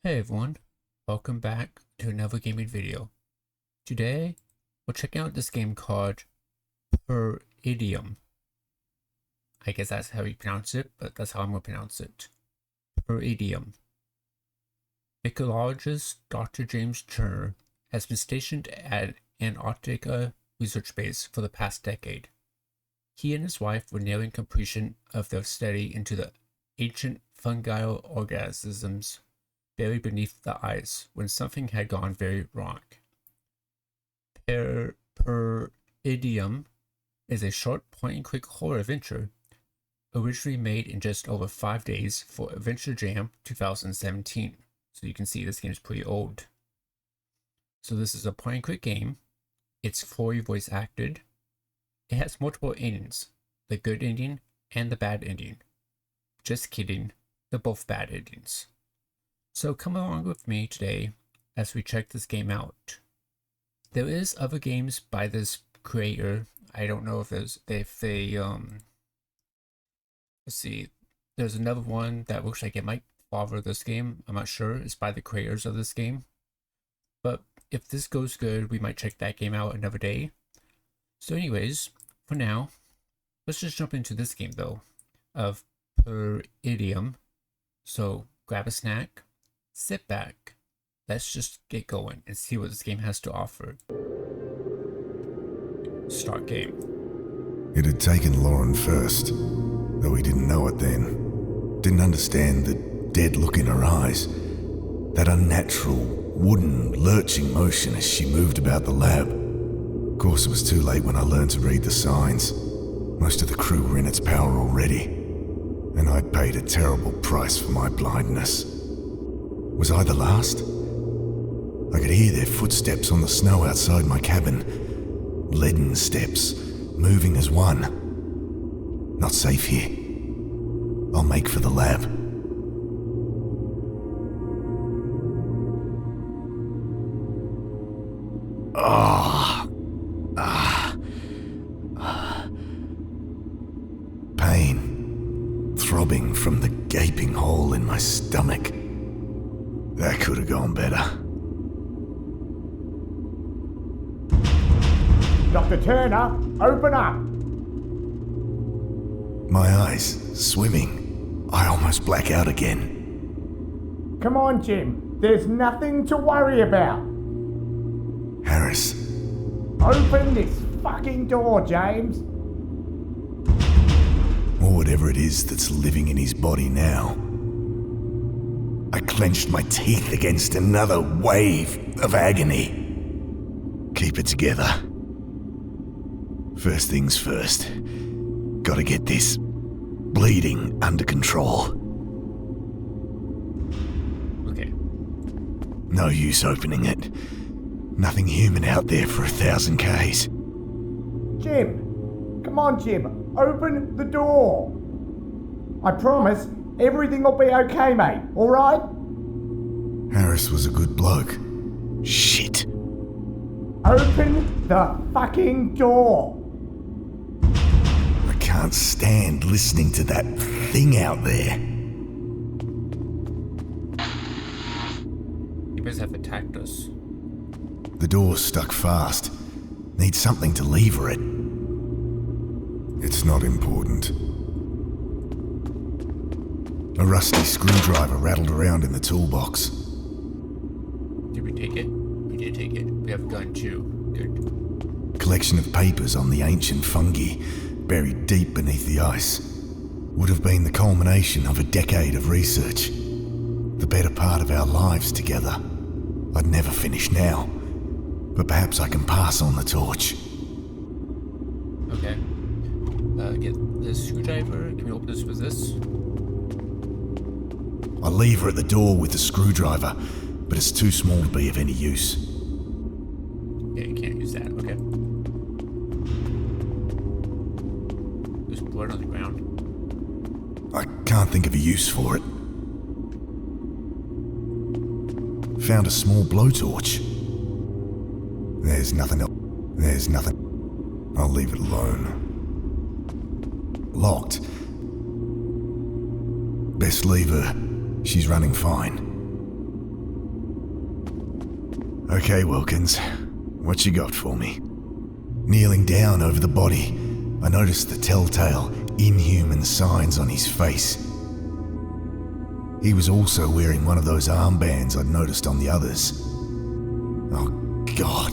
Hey everyone, welcome back to another gaming video. Today, we're checking out this game called Peridium. I guess that's how you pronounce it, but that's how I'm going to pronounce it. Peridium. Mycologist Dr. James Turner has been stationed at Antarctic research base for the past decade. He and his wife were nearing completion of their study into the ancient fungal organisms buried beneath the ice when something had gone very wrong. Peridium is a short point-and-click horror adventure originally made in just over 5 days for Adventure Jam 2017. So you can see this game is pretty old. So this is a point-and-click game. It's fully voice acted. It has multiple endings, the good ending and the bad ending. Just kidding, they're both bad endings. So come along with me today as we check this game out. There is other games by this creator. I don't know if let's see, there's another one that looks like it might follow this game. I'm not sure. It's by the creators of this game. But if this goes good, we might check that game out another day. So anyways, for now, let's just jump into this game though, of Peridium. So grab a snack, sit back, let's just get going and see what this game has to offer. Start game. It had taken Lauren first, though he didn't know it then. Didn't understand the dead look in her eyes, that unnatural, wooden, lurching motion as she moved about the lab. Of course, it was too late when I learned to read the signs. Most of the crew were in its power already, and I'd paid a terrible price for my blindness. Was I the last? I could hear their footsteps on the snow outside my cabin. Leaden steps, moving as one. Not safe here. I'll make for the lab. Pain, throbbing from the gaping hole in my stomach. That could have gone better. Dr. Turner, open up! My eyes swimming. I almost black out again. Come on, Jim. There's nothing to worry about. Harris. Open this fucking door, James. Or whatever it is that's living in his body now. I clenched my teeth against another wave of agony. Keep it together. First things first. Gotta get this bleeding under control. Okay. No use opening it. Nothing human out there for 1,000 Ks. Jim! Come on, Jim. Open the door. I promise everything will be okay, mate. Alright? Harris was a good bloke. Shit. Open the fucking door. I can't stand listening to that thing out there. You guys have attacked us. The door's stuck fast. Need something to lever it. It's not important. A rusty screwdriver rattled around in the toolbox. Did we take it? We did take it. We have a gun too. Good. Collection of papers on the ancient fungi buried deep beneath the ice. Would have been the culmination of a decade of research. The better part of our lives together. I'd never finish now, but perhaps I can pass on the torch. Okay. Get this screwdriver. Can we open this with this? I lever at the door with the screwdriver, but it's too small to be of any use. Yeah, you can't use that. Okay. There's blood on the ground. I can't think of a use for it. Found a small blowtorch. There's nothing else. There's nothing. I'll leave it alone. Locked. Best leave her. She's running fine. Okay, Wilkins. What you got for me? Kneeling down over the body, I noticed the telltale, inhuman signs on his face. He was also wearing one of those armbands I'd noticed on the others. Oh God,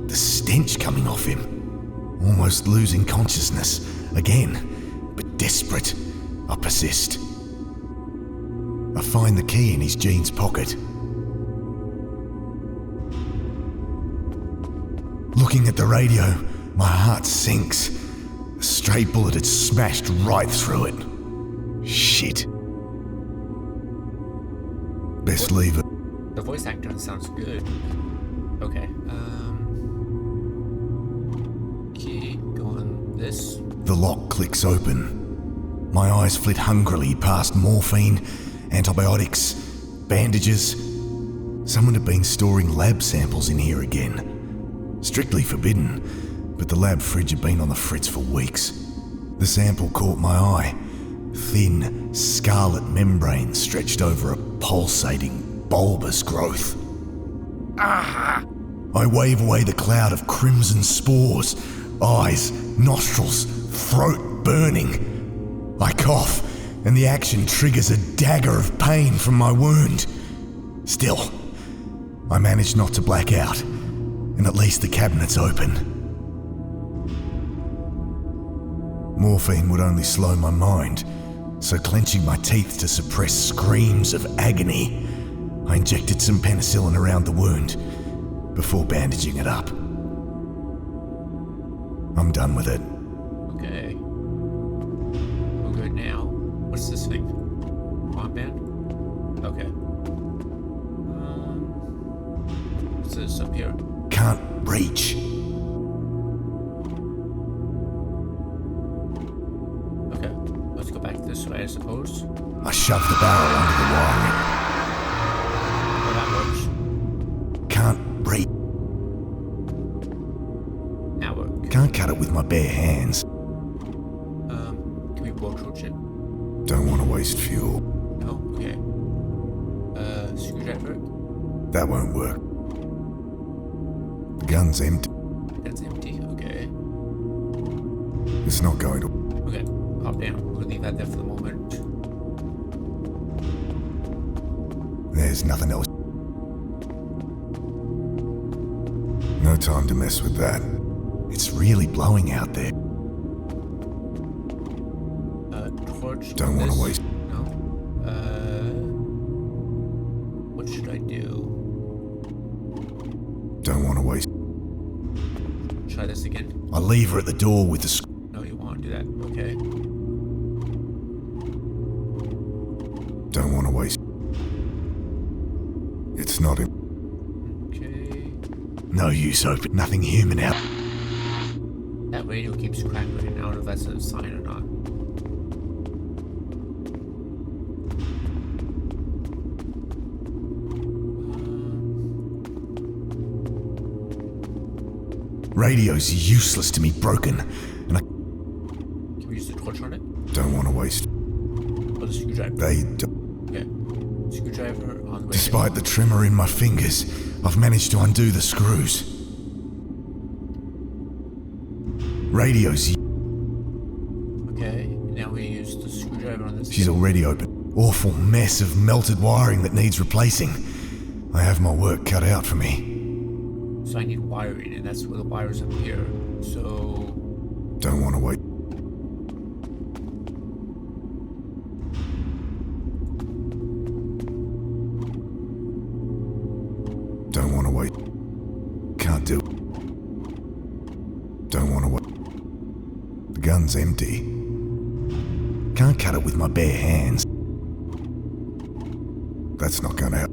the stench coming off him. Almost losing consciousness again, but desperate, I persist. I find the key in his jeans pocket. Looking at the radio, my heart sinks. A stray bullet had smashed right through it. Shit. Best leave it. The voice actor sounds good. Okay. Key, go on this. The lock clicks open. My eyes flit hungrily past morphine, antibiotics, bandages. Someone had been storing lab samples in here again. Strictly forbidden, but the lab fridge had been on the fritz for weeks. The sample caught my eye. Thin, scarlet membrane stretched over a pulsating, bulbous growth. Ah! I wave away the cloud of crimson spores, eyes, nostrils, throat burning. I cough, and the action triggers a dagger of pain from my wound. Still, I manage not to black out, and at least the cabinet's open. Morphine would only slow my mind, so clenching my teeth to suppress screams of agony, I injected some penicillin around the wound before bandaging it up. I'm done with it. Okay. We're good now. What's this thing? Armband? Okay. What's this up here? Can't reach. Okay. Let's go back this way, I suppose. I shove the barrel under the wiring. Oh, that works. Can't reach. Now work. Can't cut it with my bare hands. Can we blowtorch it? Don't want to waste fuel. No? Okay. Screwdriver? That won't work. The gun's empty. That's empty. Okay. It's not going to. Okay. Hop down. We'll leave that there for the moment. There's nothing else. No time to mess with that. It's really blowing out there. Torch. Don't want to this. waste. No. What should I do? Don't want to waste. Try this again. I leave her at the door with the No, you won't do that. Okay. Don't want to waste. It's not in. Okay. No use open. Nothing human out. That radio keeps crackling. I don't know if that's a sign or not. Radio's useless to me, broken, and I Can we use the torch on it? don't want to waste. Or the screwdriver? They do. Okay. Screwdriver on the radio. Despite the tremor in my fingers, I've managed to undo the screws. Radio's. Okay. Now we use the screwdriver on this. She's already open. Awful mess of melted wiring that needs replacing. I have my work cut out for me. So I need wiring, and that's where the wires up here. So Don't want to wait. Don't want to wait. Can't do. Don't want to wait. The gun's empty. Can't cut it with my bare hands. That's not gonna help.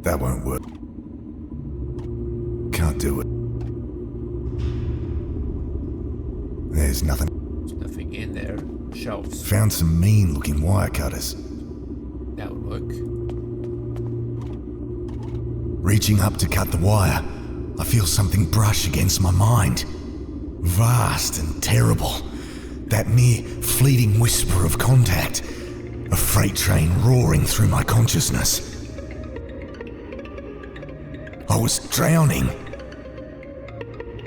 That won't work. Can't do it. There's nothing. there's nothing in there. Shelves. Found some mean-looking wire cutters. That would work. Reaching up to cut the wire, I feel something brush against my mind. Vast and terrible. That mere fleeting whisper of contact. A freight train roaring through my consciousness. I was drowning.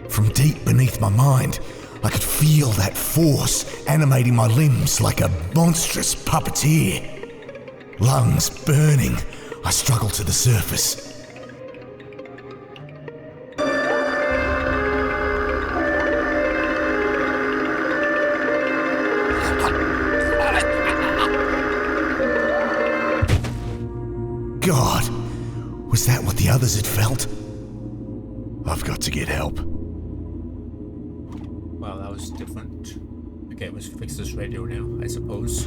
From deep beneath my mind, I could feel that force animating my limbs like a monstrous puppeteer. Lungs burning, I struggled to the surface. God, was that what the others had felt? I've got to get help. Well, that was different. Okay, let's fix this radio now, I suppose.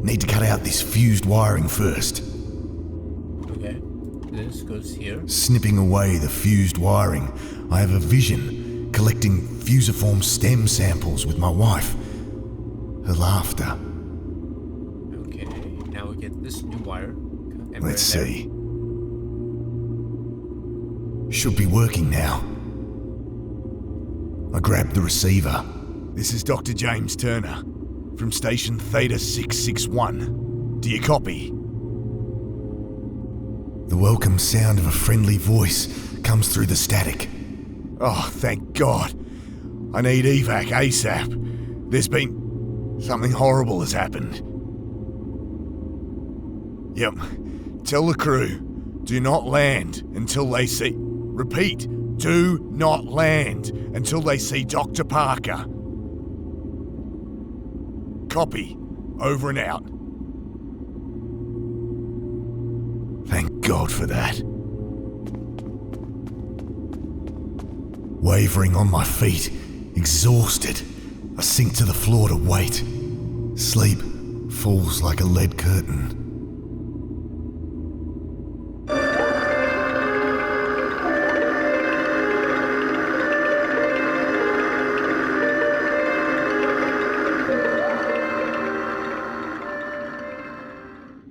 Need to cut out this fused wiring first. Okay, this goes here. Snipping away the fused wiring, I have a vision collecting fusiform stem samples with my wife. Her laughter. Okay, now we get this new wire. And Let's see. Should be working now. I grabbed the receiver. This is Dr. James Turner from station Theta 661. Do you copy? The welcome sound of a friendly voice comes through the static. Oh, thank God. I need evac ASAP. There's been... something horrible has happened. Yep. Tell the crew, do not land until they see... Repeat, do not land until they see Dr. Parker. Copy. Over and out. Thank God for that. Wavering on my feet, exhausted, I sink to the floor to wait. Sleep falls like a lead curtain.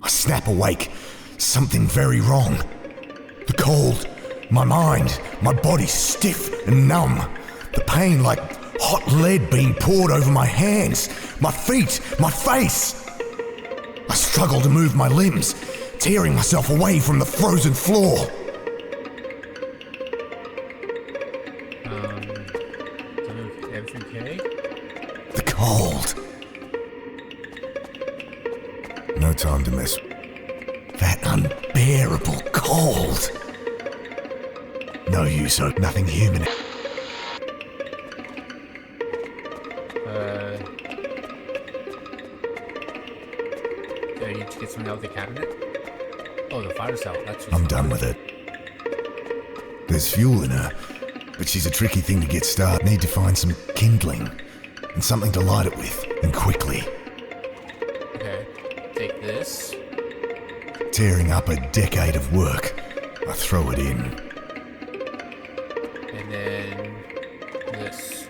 Snap awake. Something very wrong. The cold, my mind, my body stiff and numb. The pain like hot lead being poured over my hands, my feet, my face. I struggle to move my limbs, tearing myself away from the frozen floor. Everything okay? The cold. No time to mess. That unbearable cold. No use, hope nothing human. Do I need to get something out of the cabinet? Oh, the fire cell. That's I'm done with it. There's fuel in her, but she's a tricky thing to get started. Need to find some kindling and something to light it with, and quickly. Okay, take this. Tearing up a decade of work, I throw it in. And then this.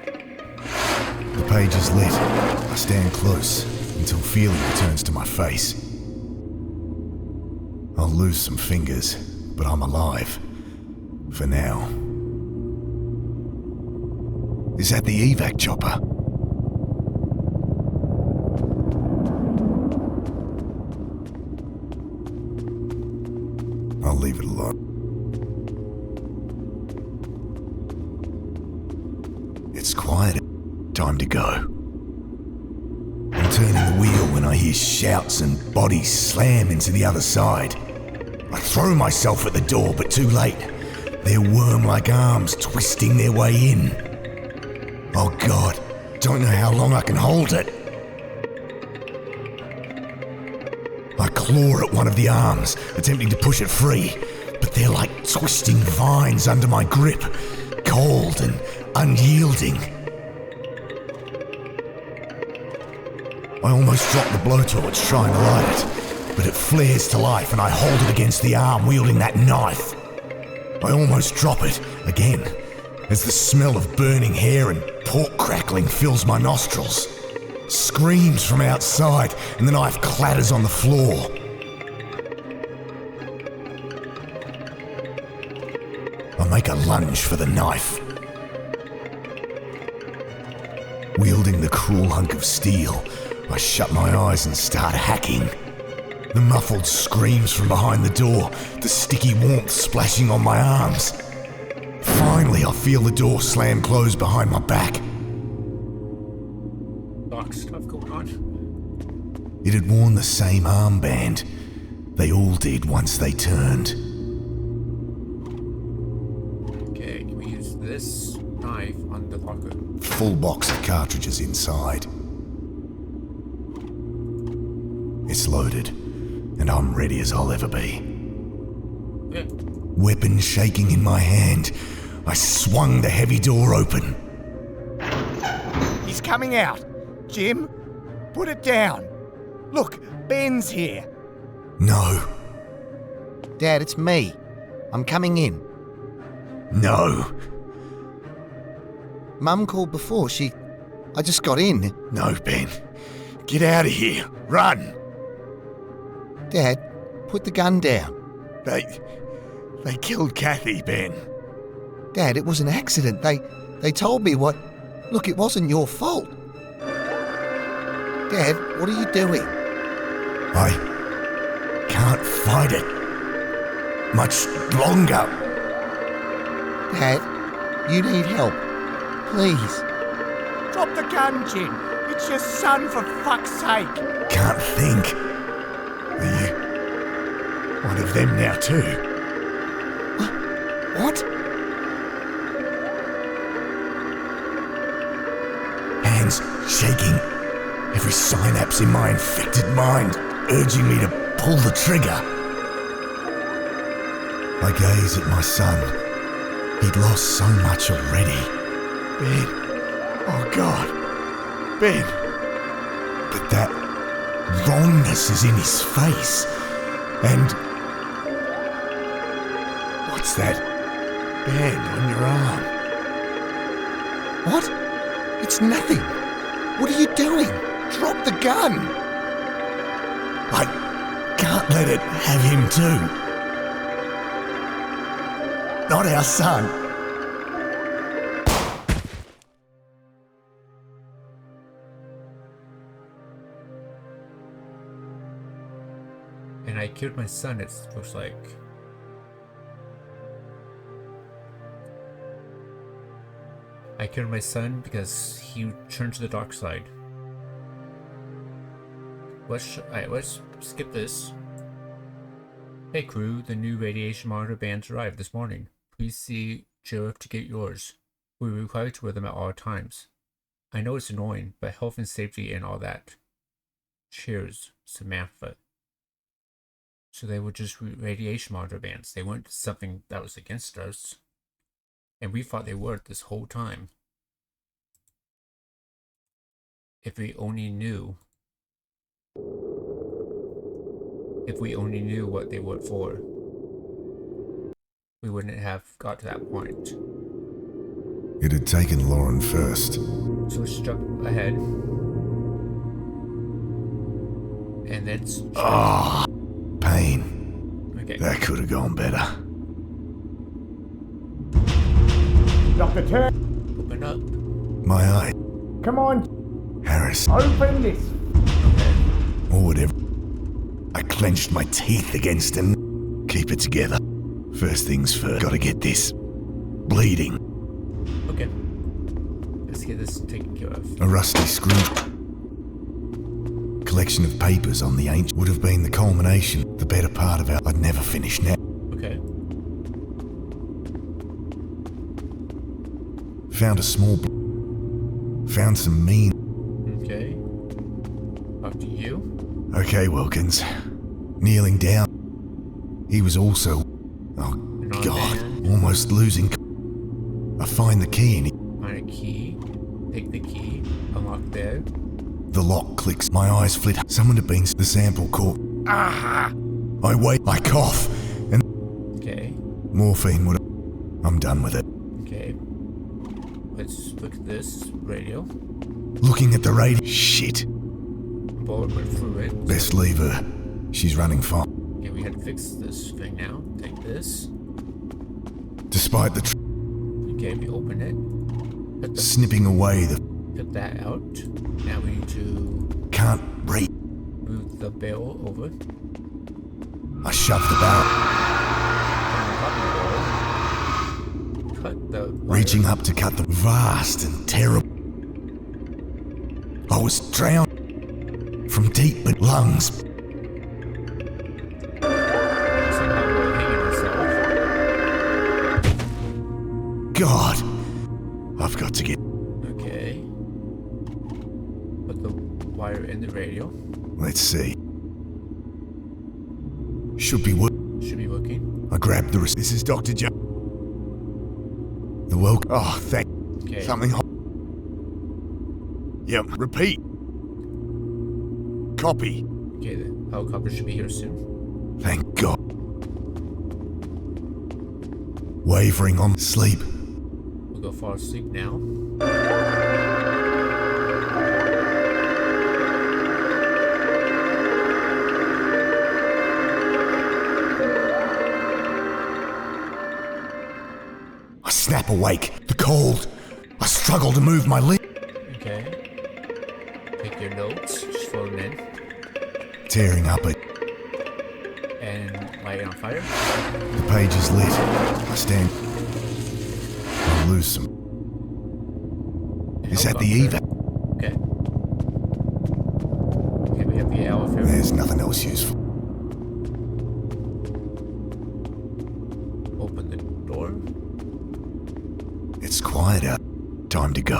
The page is lit. I stand close until feeling returns to my face. I'll lose some fingers, but I'm alive. For now. Is that the evac chopper? I'll leave it alone. It's quiet. Time to go. I'm turning the wheel when I hear shouts and bodies slam into the other side. I throw myself at the door, but too late. Their worm-like arms twisting their way in. Oh God, don't know how long I can hold it. I claw at one of the arms, attempting to push it free, but they're like twisting vines under my grip, cold and unyielding. I almost drop the blowtorch trying to light it, but it flares to life and I hold it against the arm wielding that knife. I almost drop it again as the smell of burning hair and pork crackling fills my nostrils. Screams from outside and the knife clatters on the floor. I make a lunge for the knife. Wielding the cruel hunk of steel, I shut my eyes and start hacking. The muffled screams from behind the door, the sticky warmth splashing on my arms. Finally, I feel the door slam close behind my back. Dark stuff going on. It had worn the same armband. They all did once they turned. Okay, can we use this knife on the locker? Full box of cartridges inside. It's loaded, and I'm ready as I'll ever be. Yeah. Weapon shaking in my hand, I swung the heavy door open. He's coming out. Jim, put it down. Look, Ben's here. No, Dad, it's me. I'm coming in. no, Mum called before. I just got in. no, Ben. Get out of here. Run. Dad, put the gun down. They killed Kathy, Ben. Dad, it was an accident. They told me what... Look, it wasn't your fault. Dad, what are you doing? I can't fight it much longer. Dad, you need help. Please. Drop the gun, Jim. It's your son, for fuck's sake. Can't think. Are you one of them now too? What? Hands shaking. Every synapse in my infected mind urging me to pull the trigger. I gaze at my son. He'd lost so much already. Ben. Oh God. Ben. But that wrongness is in his face. And... what's that band on your arm? What? It's nothing. What are you doing? Drop the gun. I can't let it have him too. Not our son. And I killed my son, it looks like. I killed my son because he turned to the dark side. Let's skip this. Hey crew, the new radiation monitor bands arrived this morning. Please see Sheriff to get yours. We require to wear them at all times. I know it's annoying, but health and safety and all that. Cheers, Samantha. So they were just radiation monitor bands. They weren't something that was against us. And we thought they were this whole time. If we only knew. If we only knew what they were for, we wouldn't have got to that point. It had taken Lauren first. So let's jump ahead. And then Pain. okay. That could have gone better. Dr. Turk, Open up. My eye. come on. Harris. Open this. Okay. Or whatever. I clenched my teeth against him. Keep it together. First things first. Gotta get this. Bleeding. Okay. Let's get this taken care of. A rusty screw. Collection of papers on the ancient would have been the culmination, the better part of our... I'd never finish now. Okay. Found a small... Found some mean... Okay. Talk to you. Okay, Wilkins. Kneeling down. He was also... Oh, God. Armband. Almost losing... I find the key and Find a key. Take the key. Unlock there. the lock clicks. My eyes flit. Someone had been... The sample caught... Ah! I wait. I cough. And... Okay. Morphine would... I'm done with it. Okay. Let's look at this radio. Looking at the radio... Shit. Bullet went through it. Best leave her. She's running fine. Okay, we had to fix this thing now. Take this. Despite the... Okay, we open it. Snipping away the... Cut that out. Now we need to Can't breathe. move the barrel over. I shoved the barrel, Cut the wire. reaching up to cut the vast and terrible. I was drowned from deep lungs. Somehow we're hanging ourselves. God, I've got to get. Okay. Put the wire in the radio. Let's see. Should be what? Should be working. I grabbed the. This is Dr. Joe. The welcome. Oh, thank. Okay. Something. Yep. Repeat. Copy. Okay, the helicopter should be here soon. Thank God. Wavering on sleep. We'll go fall asleep now. I snap awake. The cold. I struggle to move my lips. Okay. Take your notes, just throw them in, Tearing up it. and light it on fire. The page is lit. I stand. I lose some. Is that the Helicopter. eva? Okay. Okay, we have the elephant. There's nothing else useful. Open the door. It's quiet out. Time to go.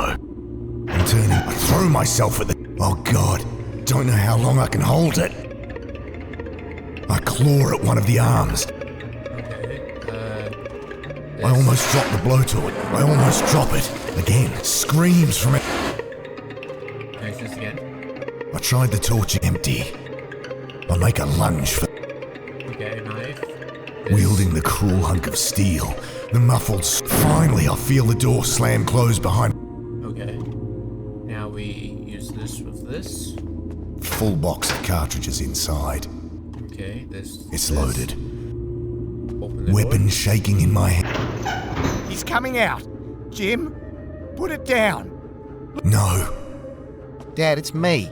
I'm turning. I throw myself at the. Oh God. Don't know how long I can hold it. I claw at one of the arms. Okay. I almost drop the blowtorch. I almost drop it. Again. Screams from it. Can I use this again? I tried the torch empty. I make a lunge for Okay, knife. wielding the cruel hunk of steel. The muffled. Finally, I feel the door slam close behind. Okay. Now we use this with this. Full box of cartridges inside. Okay, this. It's this. loaded. Open the Weapon door. shaking in my hand. He's coming out. Jim, put it down. No. Dad, it's me.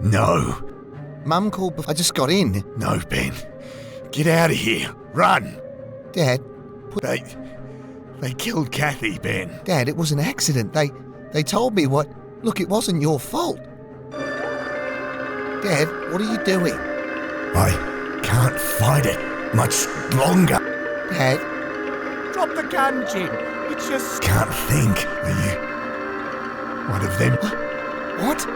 No. Mum called before I just got in. No, Ben. Get out of here. Run. Dad, They killed Kathy, Ben. Dad, it was an accident. They told me what. Look, it wasn't your fault. Dad, what are you doing? I can't fight it much longer. Dad, Drop the gun, Jim. It's just. Can't think. Are you one of them? what?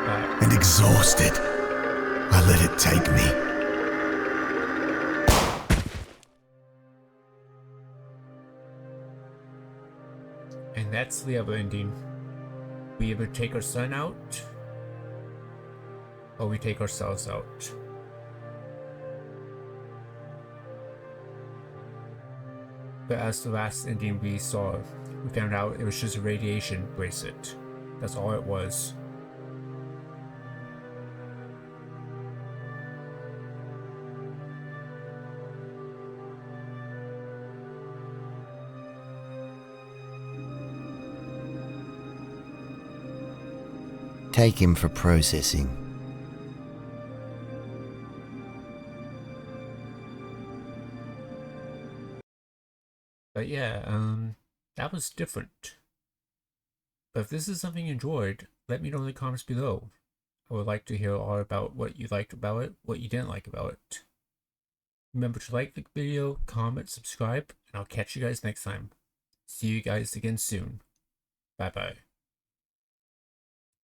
Back. And exhausted, I let it take me. And that's the other ending. We either take our son out, or we take ourselves out. But as the last ending we saw, we found out it was just a radiation bracelet. That's all it was. Take him for processing. But yeah, that was different. But if this is something you enjoyed, let me know in the comments below. I would like to hear all about what you liked about it, what you didn't like about it. Remember to like the video, comment, subscribe, and I'll catch you guys next time. See you guys again soon. Bye bye.